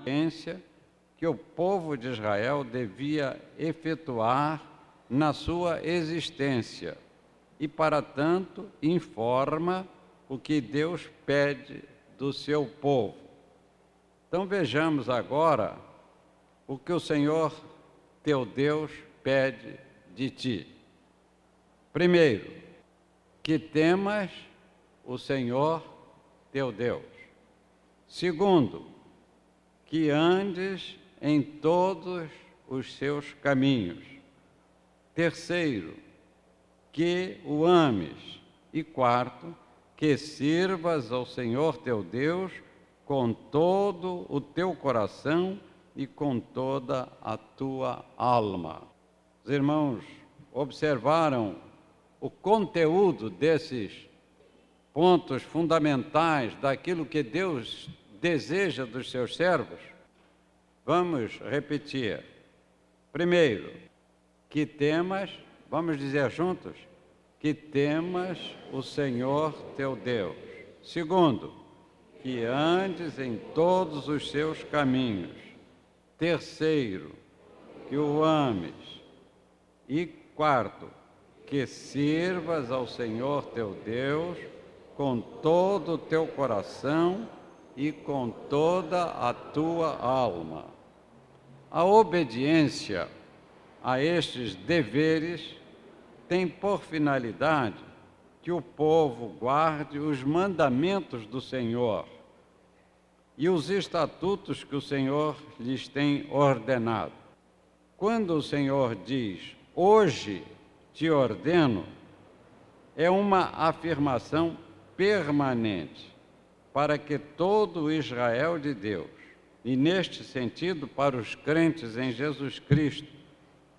ciência que o povo de Israel devia efetuar na sua existência e, para tanto, informa o que Deus pede do seu povo. Então vejamos agora o que o Senhor teu Deus pede de ti. Primeiro, que temas o Senhor teu Deus. Segundo, que andes em todos os seus caminhos. Terceiro, que o ames. E quarto, que sirvas ao Senhor teu Deus com todo o teu coração e com toda a tua alma. Os irmãos observaram o conteúdo desses pontos fundamentais daquilo que Deus deseja dos seus servos? Vamos repetir. Primeiro, que temas, vamos dizer juntos, que temas o Senhor teu Deus. Segundo, que andes em todos os seus caminhos. Terceiro, que o ames. E quarto, que sirvas ao Senhor teu Deus com todo o teu coração e com toda a tua alma. A obediência a estes deveres tem por finalidade que o povo guarde os mandamentos do Senhor e os estatutos que o Senhor lhes tem ordenado. Quando o Senhor diz, hoje te ordeno, é uma afirmação permanente para que todo o Israel de Deus, e neste sentido para os crentes em Jesus Cristo,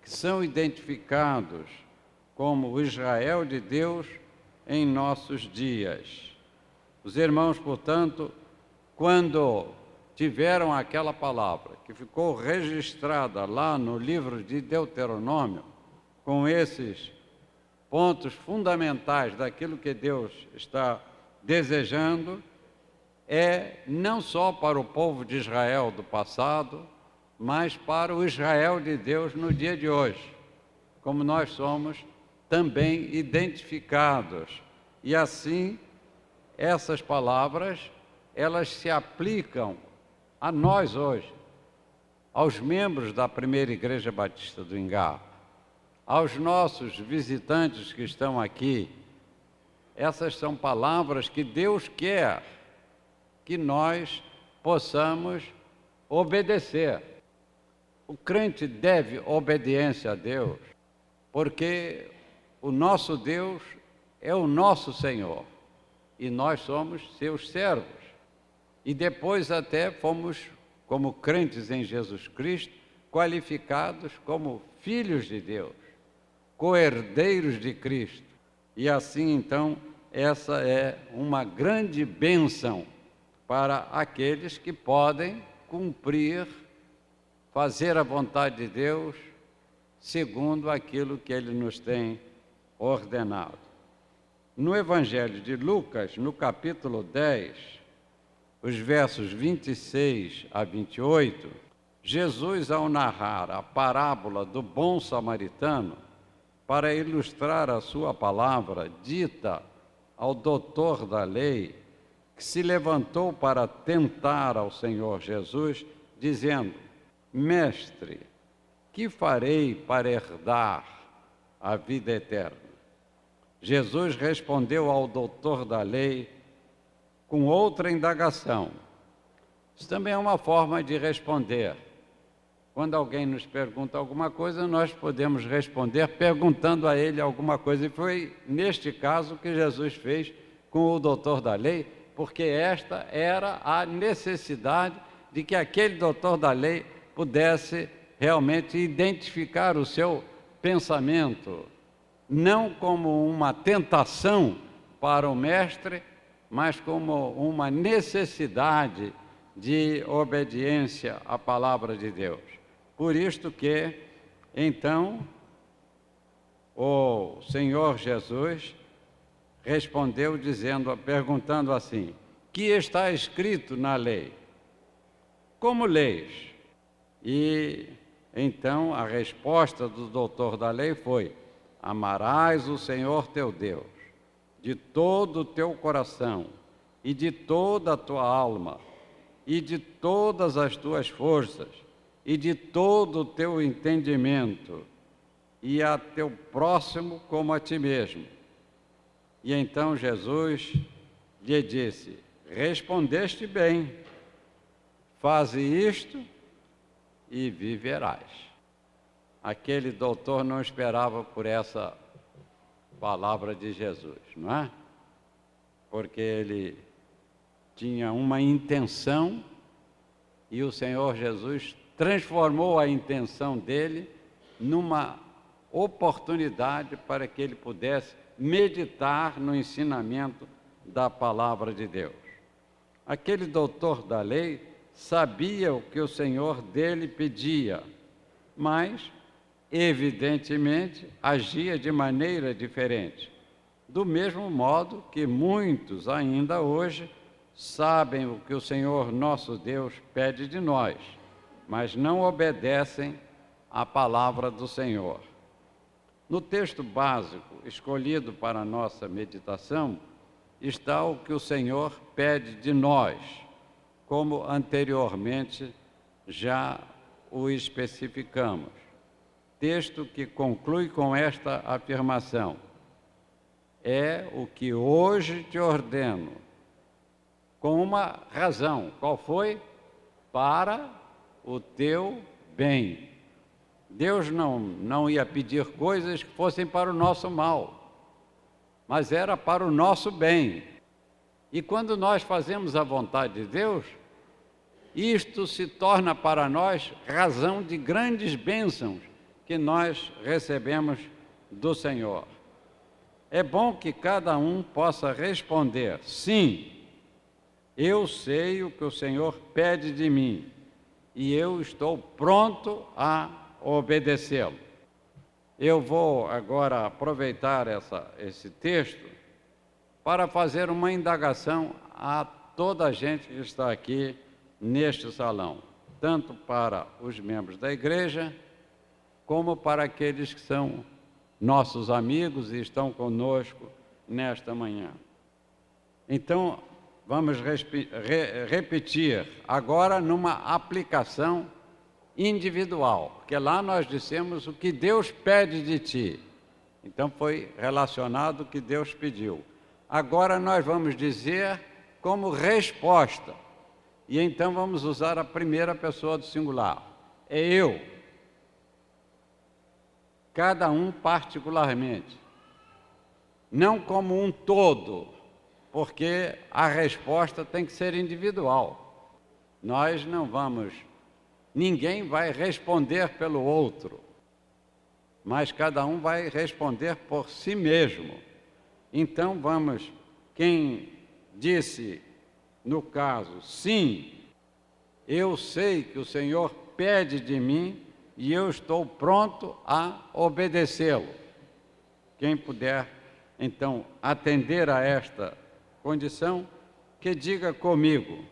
que são identificados como o Israel de Deus em nossos dias. Os irmãos, portanto, quando tiveram aquela palavra que ficou registrada lá no livro de Deuteronômio, com esses pontos fundamentais daquilo que Deus está desejando, é não só para o povo de Israel do passado, mas para o Israel de Deus no dia de hoje, como nós somos também identificados. E assim, essas palavras, elas se aplicam a nós hoje, aos membros da Primeira Igreja Batista do Ingá, aos nossos visitantes que estão aqui. Essas são palavras que Deus quer que nós possamos obedecer. O crente deve obediência a Deus, porque o nosso Deus é o nosso Senhor e nós somos seus servos. E depois até fomos, como crentes em Jesus Cristo, qualificados como filhos de Deus, co-herdeiros de Cristo. E assim, então, essa é uma grande bênção para aqueles que podem cumprir, fazer a vontade de Deus, segundo aquilo que Ele nos tem ordenado. No Evangelho de Lucas, no capítulo 10, os versos 26 a 28, Jesus, ao narrar a parábola do bom samaritano, para ilustrar a sua palavra dita ao doutor da lei, que se levantou para tentar ao Senhor Jesus, dizendo, Mestre, que farei para herdar a vida eterna? Jesus respondeu ao doutor da lei com outra indagação. Isso também é uma forma de responder. Quando alguém nos pergunta alguma coisa, nós podemos responder perguntando a ele alguma coisa. E foi neste caso que Jesus fez com o doutor da lei, porque esta era a necessidade de que aquele doutor da lei pudesse realmente identificar o seu pensamento, não como uma tentação para o mestre, mas como uma necessidade de obediência à palavra de Deus. Por isto que, então, o Senhor Jesus respondeu perguntando assim, que está escrito na lei? como leis? E então a resposta do doutor da lei foi: amarás o Senhor teu Deus de todo o teu coração e de toda a tua alma e de todas as tuas forças e de todo o teu entendimento, e a teu próximo como a ti mesmo. E então Jesus lhe disse: respondeste bem, faze isto e viverás. Aquele doutor não esperava por essa palavra de Jesus, não é? Porque ele tinha uma intenção e o Senhor Jesus transformou a intenção dele numa oportunidade para que ele pudesse meditar no ensinamento da palavra de Deus. Aquele doutor da lei sabia o que o Senhor dele pedia, mas, evidentemente, agia de maneira diferente. Do mesmo modo que muitos ainda hoje sabem o que o Senhor nosso Deus pede de nós, mas não obedecem à palavra do Senhor. No texto básico escolhido para a nossa meditação está o que o Senhor pede de nós, como anteriormente já o especificamos. Texto que conclui com esta afirmação: é o que hoje te ordeno, com uma razão. Qual foi? Para o teu bem. Deus não ia pedir coisas que fossem para o nosso mal, mas era para o nosso bem. E quando nós fazemos a vontade de Deus, isto se torna para nós razão de grandes bênçãos que nós recebemos do Senhor. É bom que cada um possa responder: sim, eu sei o que o Senhor pede de mim e eu estou pronto a obedecê-lo. Eu vou agora aproveitar esse texto para fazer uma indagação a toda a gente que está aqui neste salão, tanto para os membros da igreja, como para aqueles que são nossos amigos e estão conosco nesta manhã. Então, vamos repetir agora numa aplicação individual, porque lá nós dissemos o que Deus pede de ti. Então foi relacionado o que Deus pediu. Agora nós vamos dizer como resposta. E então vamos usar a primeira pessoa do singular. É eu. Cada um particularmente. Não como um todo, porque a resposta tem que ser individual. Nós não vamos... Ninguém vai responder pelo outro, mas cada um vai responder por si mesmo. Então vamos, quem disse, no caso, sim, eu sei que o Senhor pede de mim e eu estou pronto a obedecê-lo. Quem puder, então, atender a esta condição, que diga comigo,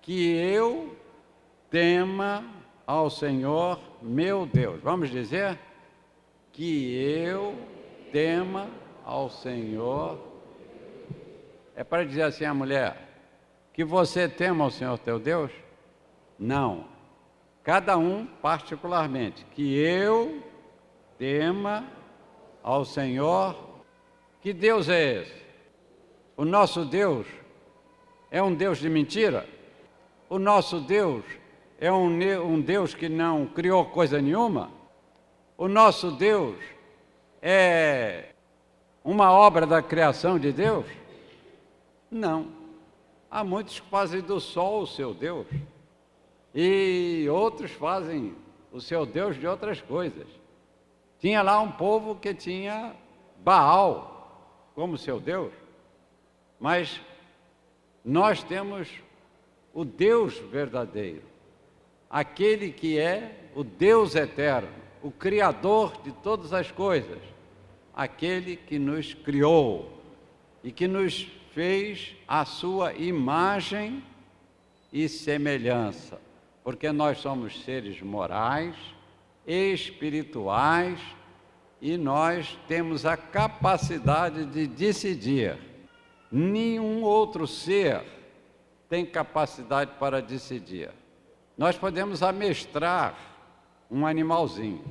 que eu tema ao Senhor meu Deus. Vamos dizer? Que eu tema ao Senhor. É para dizer assim à mulher, que você tema ao Senhor teu Deus? Não. Cada um particularmente. Que eu tema ao Senhor. Que Deus é esse? O nosso Deus é um Deus de mentira? O nosso Deus é um Deus que não criou coisa nenhuma? O nosso Deus é uma obra da criação de Deus? Não. Há muitos que fazem do sol o seu Deus e outros fazem o seu Deus de outras coisas. Tinha lá um povo que tinha Baal como seu Deus, mas nós temos o Deus verdadeiro, aquele que é o Deus eterno, o Criador de todas as coisas, aquele que nos criou e que nos fez a sua imagem e semelhança, porque nós somos seres morais, espirituais, e nós temos a capacidade de decidir. Nenhum outro ser tem capacidade para decidir. Nós podemos amestrar um animalzinho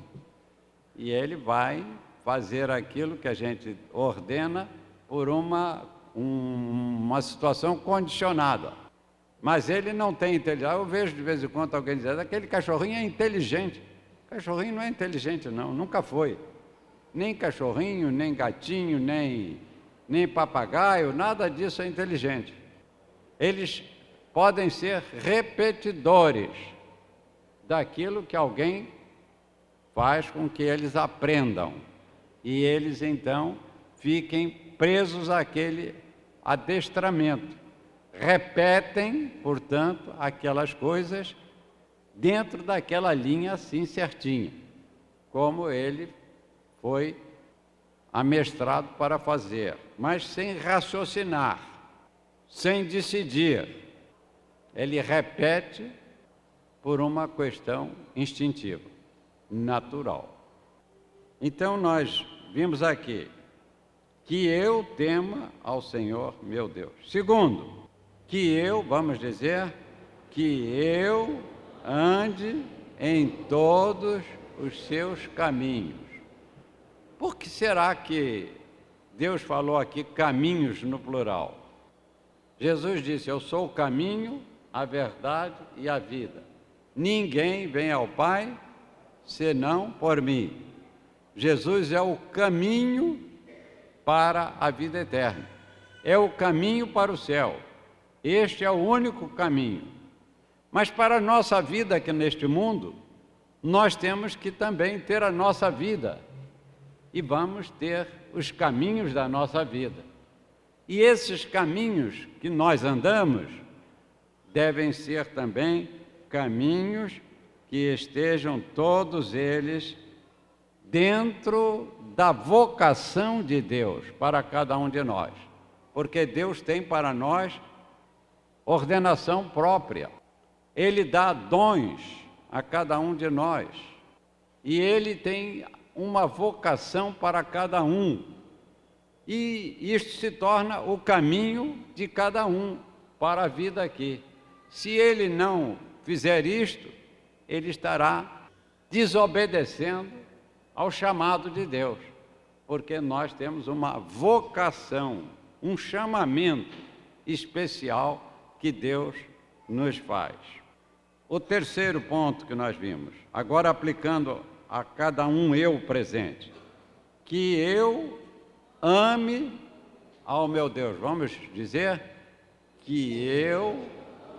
e ele vai fazer aquilo que a gente ordena por uma situação condicionada. Mas ele não tem inteligência. Eu vejo de vez em quando alguém dizendo: aquele cachorrinho é inteligente. Cachorrinho não é inteligente, não, nunca foi. Nem cachorrinho, nem gatinho, nem papagaio, nada disso é inteligente. Eles podem ser repetidores daquilo que alguém faz com que eles aprendam. E eles, então, fiquem presos àquele adestramento. Repetem, portanto, aquelas coisas dentro daquela linha assim certinha, como ele foi amestrado para fazer, mas sem raciocinar, sem decidir. Ele repete por uma questão instintiva, natural. Então nós vimos aqui que eu tema ao Senhor meu Deus. Segundo, que eu, vamos dizer, que eu ande em todos os seus caminhos. Por que será que Deus falou aqui caminhos no plural? Jesus disse: eu sou o caminho, a verdade e a vida. Ninguém vem ao Pai senão por mim. Jesus é o caminho para a vida eterna. É o caminho para o céu. Este é o único caminho. Mas para a nossa vida aqui neste mundo, nós temos que também ter a nossa vida. E vamos ter os caminhos da nossa vida. E esses caminhos que nós andamos devem ser também caminhos que estejam todos eles dentro da vocação de Deus para cada um de nós. Porque Deus tem para nós ordenação própria. Ele dá dons a cada um de nós. E Ele tem uma vocação para cada um. E isto se torna o caminho de cada um para a vida aqui. Se ele não fizer isto, ele estará desobedecendo ao chamado de Deus, porque nós temos uma vocação, um chamamento especial que Deus nos faz. O terceiro ponto que nós vimos, agora aplicando a cada um eu presente, que eu ame ao meu Deus. Vamos dizer que eu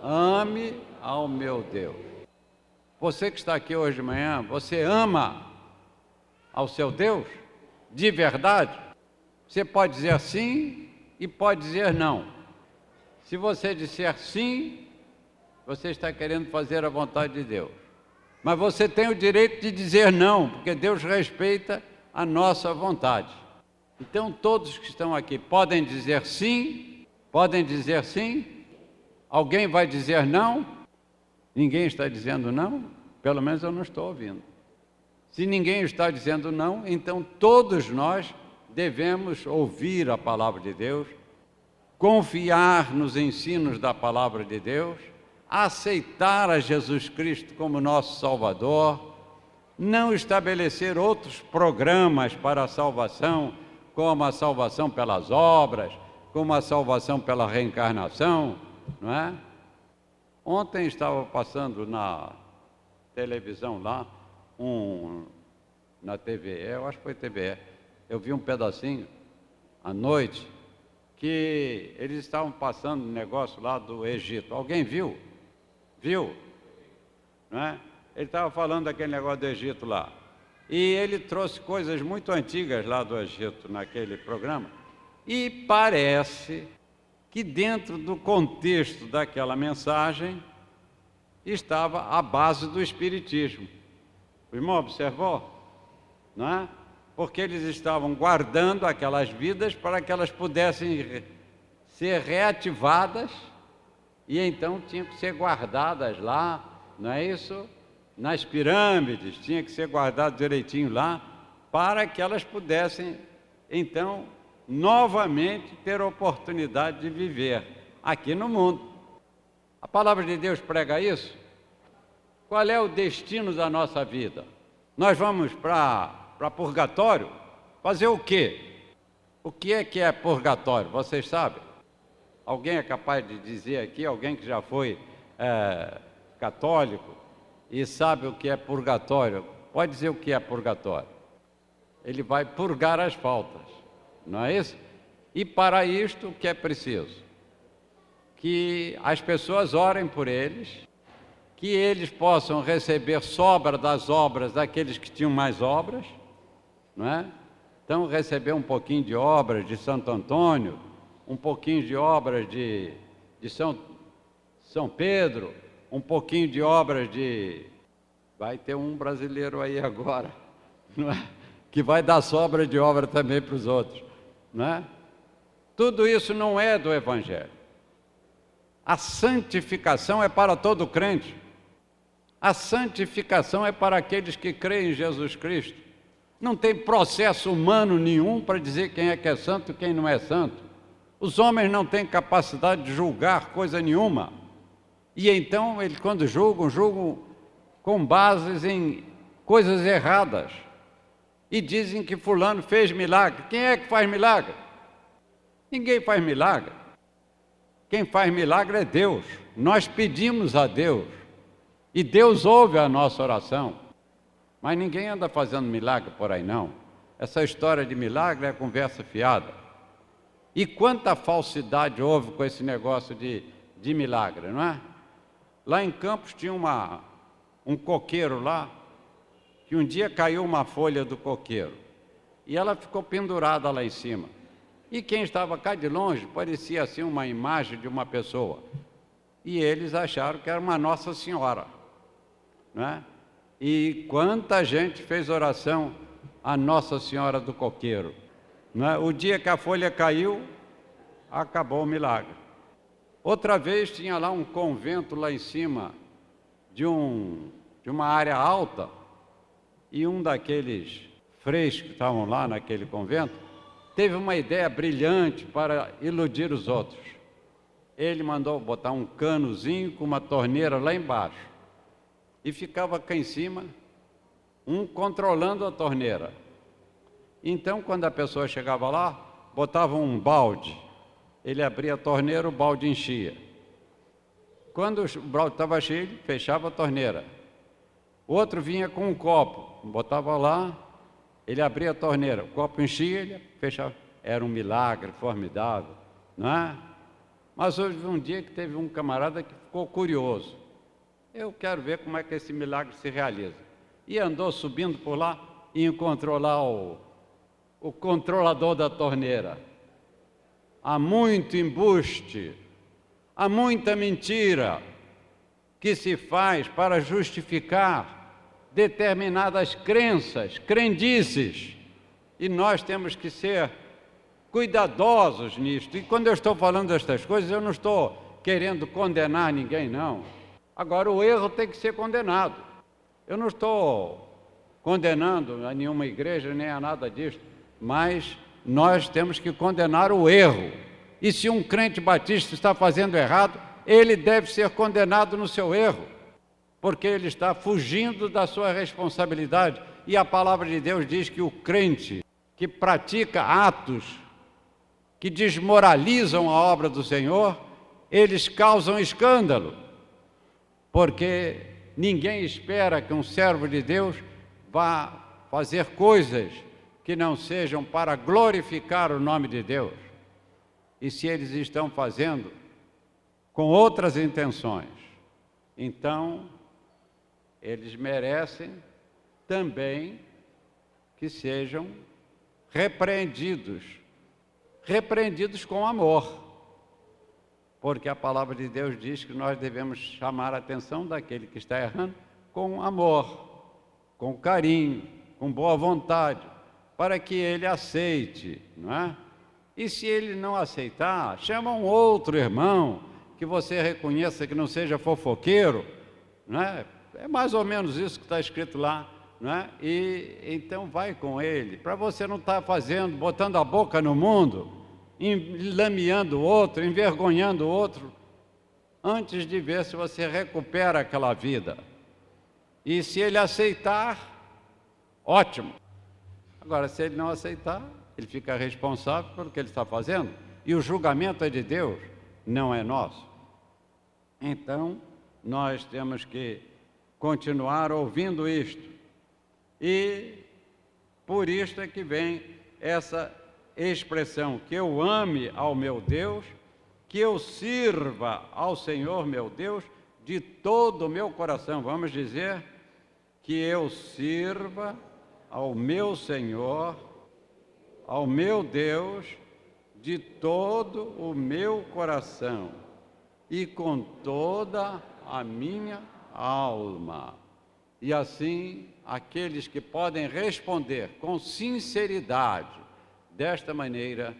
ame ao meu Deus. Você que está aqui hoje de manhã, você ama ao seu Deus de verdade? Você pode dizer sim e pode dizer não. Se você disser sim, você está querendo fazer a vontade de Deus. Mas você tem o direito de dizer não, porque Deus respeita a nossa vontade. Então, todos que estão aqui podem dizer sim? Podem dizer sim? Alguém vai dizer não? Ninguém está dizendo não? Pelo menos eu não estou ouvindo. Se ninguém está dizendo não, então todos nós devemos ouvir a palavra de Deus, confiar nos ensinos da palavra de Deus, aceitar a Jesus Cristo como nosso Salvador, não estabelecer outros programas para a salvação, como a salvação pelas obras, como a salvação pela reencarnação, não é? Ontem estava passando na televisão lá, na TVE, eu acho que foi TVE, eu vi um pedacinho à noite, que eles estavam passando um negócio lá do Egito. Alguém viu? Viu? Não é? Ele estava falando daquele negócio do Egito lá. E ele trouxe coisas muito antigas lá do Egito naquele programa. E parece que dentro do contexto daquela mensagem estava a base do Espiritismo. O irmão observou? Não é? Porque eles estavam guardando aquelas vidas para que elas pudessem ser reativadas e então tinham que ser guardadas lá, não é isso? Nas pirâmides, tinha que ser guardado direitinho lá, para que elas pudessem, então, novamente ter oportunidade de viver aqui no mundo. A palavra de Deus prega isso. Qual é o destino da nossa vida? Nós vamos para purgatório? Fazer o quê? O que é purgatório? Vocês sabem? Alguém é capaz de dizer aqui, alguém que já foi católico e sabe o que é purgatório? Pode dizer o que é purgatório. Ele vai purgar as faltas, não é isso? E para isto, o que é preciso? Que as pessoas orem por eles, que eles possam receber sobra das obras daqueles que tinham mais obras, não é? Então, receber um pouquinho de obras de Santo Antônio, um pouquinho de obras de São Pedro, um pouquinho de obras de... Vai ter um brasileiro aí agora, não é? Que vai dar sobra de obra também para os outros, não é? Tudo isso não é do Evangelho. A santificação é para todo crente. A santificação é para aqueles que creem em Jesus Cristo. Não tem processo humano nenhum para dizer quem é que é santo e quem não é santo. Os homens não têm capacidade de julgar coisa nenhuma. E então, eles quando julgam com bases em coisas erradas. E dizem que fulano fez milagre. Quem é que faz milagre? Ninguém faz milagre. Quem faz milagre é Deus. Nós pedimos a Deus. E Deus ouve a nossa oração. Mas ninguém anda fazendo milagre por aí, não. Essa história de milagre é conversa fiada. E quanta falsidade houve com esse negócio de milagre, não é? Lá em Campos tinha um coqueiro lá, que um dia caiu uma folha do coqueiro. E ela ficou pendurada lá em cima. E quem estava cá de longe parecia assim uma imagem de uma pessoa. E eles acharam que era uma Nossa Senhora, não é? E quanta gente fez oração à Nossa Senhora do Coqueiro, não é? O dia que a folha caiu, acabou o milagre. Outra vez tinha lá um convento lá em cima de uma área alta, e um daqueles freis que estavam lá naquele convento teve uma ideia brilhante para iludir os outros. Ele mandou botar um canozinho com uma torneira lá embaixo e ficava cá em cima, um controlando a torneira. Então, quando a pessoa chegava lá, botava um balde, ele abria a torneira, o balde enchia. Quando o balde estava cheio, ele fechava a torneira. O outro vinha com um copo, botava lá, ele abria a torneira, o copo enchia, ele fechava. Era um milagre formidável, não é? Mas houve um dia que teve um camarada que ficou curioso. Eu quero ver como é que esse milagre se realiza. E andou subindo por lá e encontrou lá o controlador da torneira. Há muito embuste, há muita mentira que se faz para justificar determinadas crenças, crendices, e nós temos que ser cuidadosos nisto. E quando eu estou falando destas coisas, eu não estou querendo condenar ninguém, não. Agora, o erro tem que ser condenado. Eu não estou condenando a nenhuma igreja, nem a nada disso, mas nós temos que condenar o erro. E se um crente batista está fazendo errado, ele deve ser condenado no seu erro, porque ele está fugindo da sua responsabilidade. E a palavra de Deus diz que o crente que pratica atos que desmoralizam a obra do Senhor, eles causam escândalo, porque ninguém espera que um servo de Deus vá fazer coisas que não sejam para glorificar o nome de Deus. E se eles estão fazendo com outras intenções, então eles merecem também que sejam repreendidos com amor, porque a palavra de Deus diz que nós devemos chamar a atenção daquele que está errando com amor, com carinho, com boa vontade, para que ele aceite, não é? E se ele não aceitar, chama um outro irmão que você reconheça, que não seja fofoqueiro, né? É mais ou menos isso que está escrito lá, né? E então vai com ele, para você não estar fazendo, botando a boca no mundo, lameando o outro, envergonhando o outro, antes de ver se você recupera aquela vida. E se ele aceitar, ótimo. Agora, se ele não aceitar, ele fica responsável pelo que ele está fazendo. E o julgamento é de Deus, não é nosso. Então, nós temos que continuar ouvindo isto. E por isto é que vem essa expressão, que eu ame ao meu Deus, que eu sirva ao Senhor meu Deus de todo o meu coração. Vamos dizer que eu sirva ao meu Senhor, ao meu Deus, de todo o meu coração e com toda a minha alma. E assim, aqueles que podem responder com sinceridade desta maneira,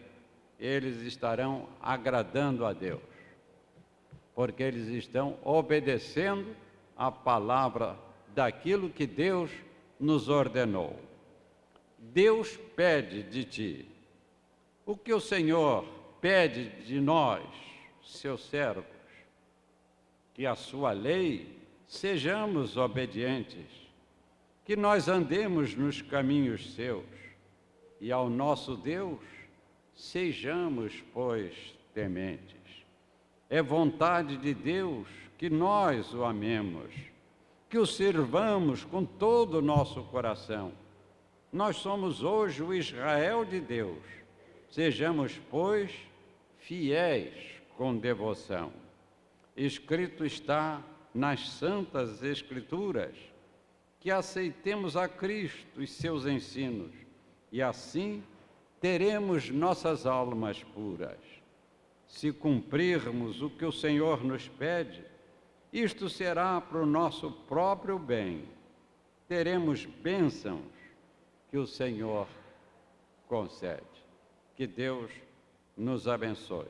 eles estarão agradando a Deus, porque eles estão obedecendo a palavra daquilo que Deus nos ordenou. Deus pede de ti o que o Senhor pede de nós, seus servos, que a sua lei sejamos obedientes, que nós andemos nos caminhos seus, e ao nosso Deus sejamos, pois, tementes. É vontade de Deus que nós o amemos, que o sirvamos com todo o nosso coração. Nós somos hoje o Israel de Deus. Sejamos, pois, fiéis com devoção. Escrito está nas Santas Escrituras que aceitemos a Cristo e seus ensinos, e assim teremos nossas almas puras. Se cumprirmos o que o Senhor nos pede, isto será para o nosso próprio bem. Teremos bênçãos que o Senhor concede. Que Deus nos abençoe.